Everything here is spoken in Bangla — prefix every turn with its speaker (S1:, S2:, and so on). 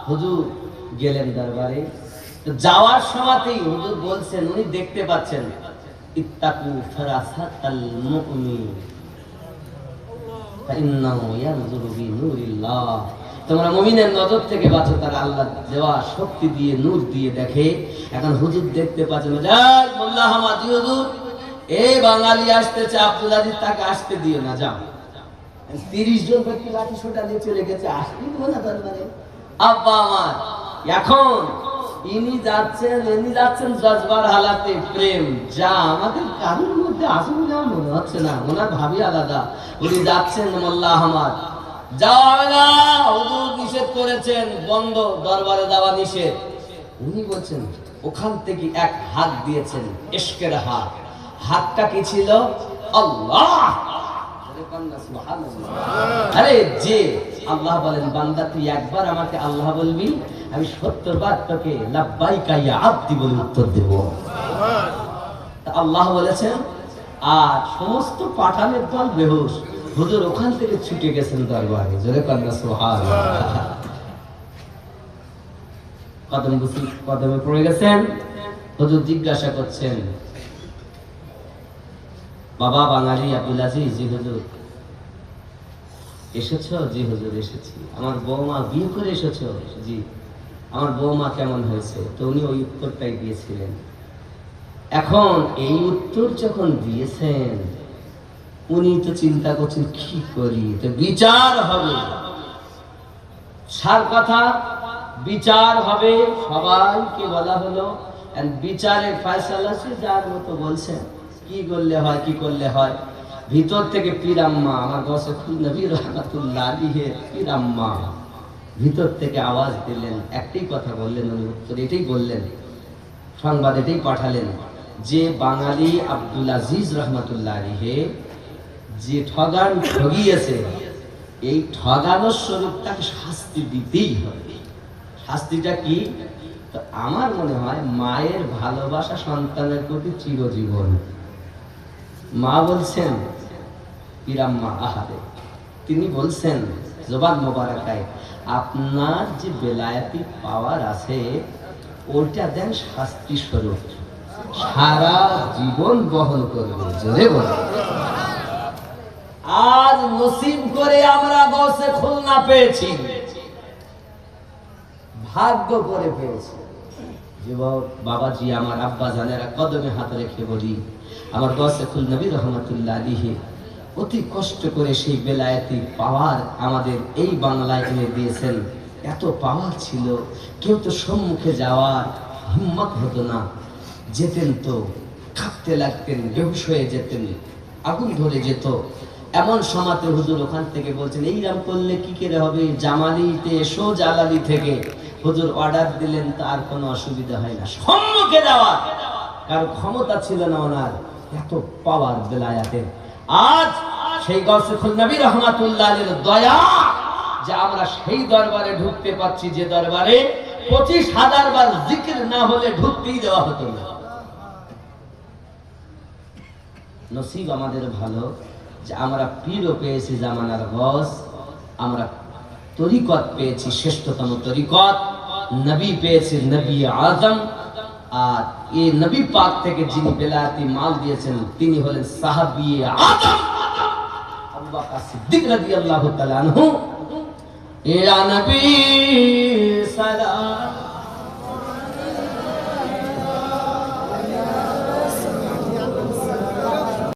S1: হুজুর গেলেন দরবারে। তো যাওয়ার সময়তেই হুজুর বলছেন, উনি দেখতে পাচ্ছেন, ইত্তাকু ফারাসাতাল মুমিন ফাইন্নাহু ইয়ানজুরু বিনুরিল্লাহ, তোমরা মুমিনের নজর থেকে বাঁচো, তারা আল্লাহ দেওয়া শক্তি দিয়ে নূর দিয়ে দেখে। এখন হুজুর দেখতে পাচ্ছেন, যাই মোল্লা হামাদি হুজুর, এই বাঙালি আসতেছে, আব্দুল আজিজ তাকে আসতে দিও না, যাও। 30 জন ব্যক্তি লাঠি সোটা দিয়ে চলে গেছে, আসতে দিও না দরবারে। আব্বা আমার, এখন ইনি যাচ্ছেন জজবার হালাতে, প্রেম যা আমাদের কারোর মধ্যে আসলে না মনে হচ্ছে না, ওনার ভাবি আলাদা। উনি যাচ্ছেন মোল্লা আহমদ, যাওয়া হবে না, হুজুর নিষেধ করেছেন, বন্ধ, দরবারে যাওয়া নিষেধ। উনি বলছেন, ওখান থেকে এক হাত দিয়েছেন, ইশকের হাত। হাতটা কি ছিল? আল্লাহ। আরে যে আল্লাহ বলেন, বান্দা তুই একবার আমাকে আল্লাহ বলবি, আমি 70 বার তোকে লাব্বাইকা ইয়া আব্দি বলে উত্তর দেব। আল্লাহ বলেছেন। আর সমস্ত পাঠানের দল বেহুশ, হুজুর ওখান থেকে ছুটে গেছেন দরবারে, জোরে কন্যা সুবহানাল্লাহ। কদমে পড়ে গেছেন। হুজুর জিজ্ঞাসা করছেন, বাবা বাঙালি আব্দুল আজিজ, জি হুজুর। এসেছো? জি হুজুর এসেছি। আমার বৌমা বিয়ে করে এসেছো? জি। আমার বৌমা কেমন হয়েছে? তো উনি ওই উত্তরটাই দিয়েছিলেন। এখন এই উত্তর যখন দিয়েছেন, উনি তো চিন্তা করছেন কি করি, তো বিচার হবে, সার কথা বিচার হবে, সবাইকে বলা হলো, বিচারের ফয়সালা সে যার মতো বলছেন, কি করলে হয়, কি করলে হয়। ভিতর থেকে পীর আম্মা, আমার গৌসে খুল নবী রহমাতুল্লাহ আলাইহির পীর আম্মা ভিতর থেকে আওয়াজ দিলেন, একটাই কথা বললেন, উনি উত্তর এটাই বললেন, সংবাদ এটাই পাঠালেন, যে বাঙালি আব্দুল আজিজ রহমাতুল্লাহ আলাইহি যে ঠগিয়েছে, এই ঠগানোর স্বরূপ তাকে শাস্তি দিতেই হবে। শাস্তিটা কি? তো আমার মনে হয় মায়ের ভালোবাসা সন্তানের প্রতি চিরজীবন। মা বলছেন, পীরাম্মা আহারে, তিনি বলছেন জবান মোবারকায়, আপনার যে বেলায়েতি পাওয়ার আছে ওইটা দেন শাস্তি স্বরূপ, সারা জীবন বহন করবে। জোরে বলে আজ নসিব করে আমরা গৌসে খুলনা পেয়েছি, ভাগ্য করে পেয়েছি। যুবক বাবাজি, আমার আব্বা জানেরা, কদমে হাত রেখে বলি, আমার গৌসে খুল নবী রহমাতুল্লাহ আলাইহি অতি কষ্ট করে সেই বেলায়েতি পাওয়ার আমাদের এই বাংলায় এনে দিয়েছেন। এত পাওয়ার ছিল, কেউ তো সম্মুখে যাওয়ার হিম্মত হতো না, যেতেন তো কাঁপতে লাগতেন, বেহুশ হয়ে যেতেন, আগুন ধরে যেত। এমন সময়তে হুজুর ওখান থেকে বলছেন, এইরাম করলে কি করে হবে, জামালিতে এসো, জালালি থেকে হুজুর অর্ডার দিলেন, তার কোনো অসুবিধা হয় না, সম্মুখে যাওয়ার কারণ ক্ষমতা ছিল না ওনার, এত পাওয়ার বেলায়াতের। আজ সেই গৌসে খুল নবী রহমাতুল্লাহ আলাইহির দয়া যে আমরা সেই দরবারে ঢুকতে পাচ্ছি, যে দরবারে 25,000 বার জিকির না হলে ঢুকতেই দেওয়া হতো না। নসিব আমাদের ভালো যে আমরা পীরও পেয়েছি জামানার গস, আমরা তরিকত পেয়েছি শ্রেষ্ঠতম তরিকত, নবী পেয়েছি নবী আজম। আর এই নবী পাক থেকে যিনি বেলায়েতি মাল দিয়েছেন তিনি হলেন সাহাবী আজম আবু বকর সিদ্দিক রাদিয়াল্লাহু তাআলা আনহু। ইয়া নবী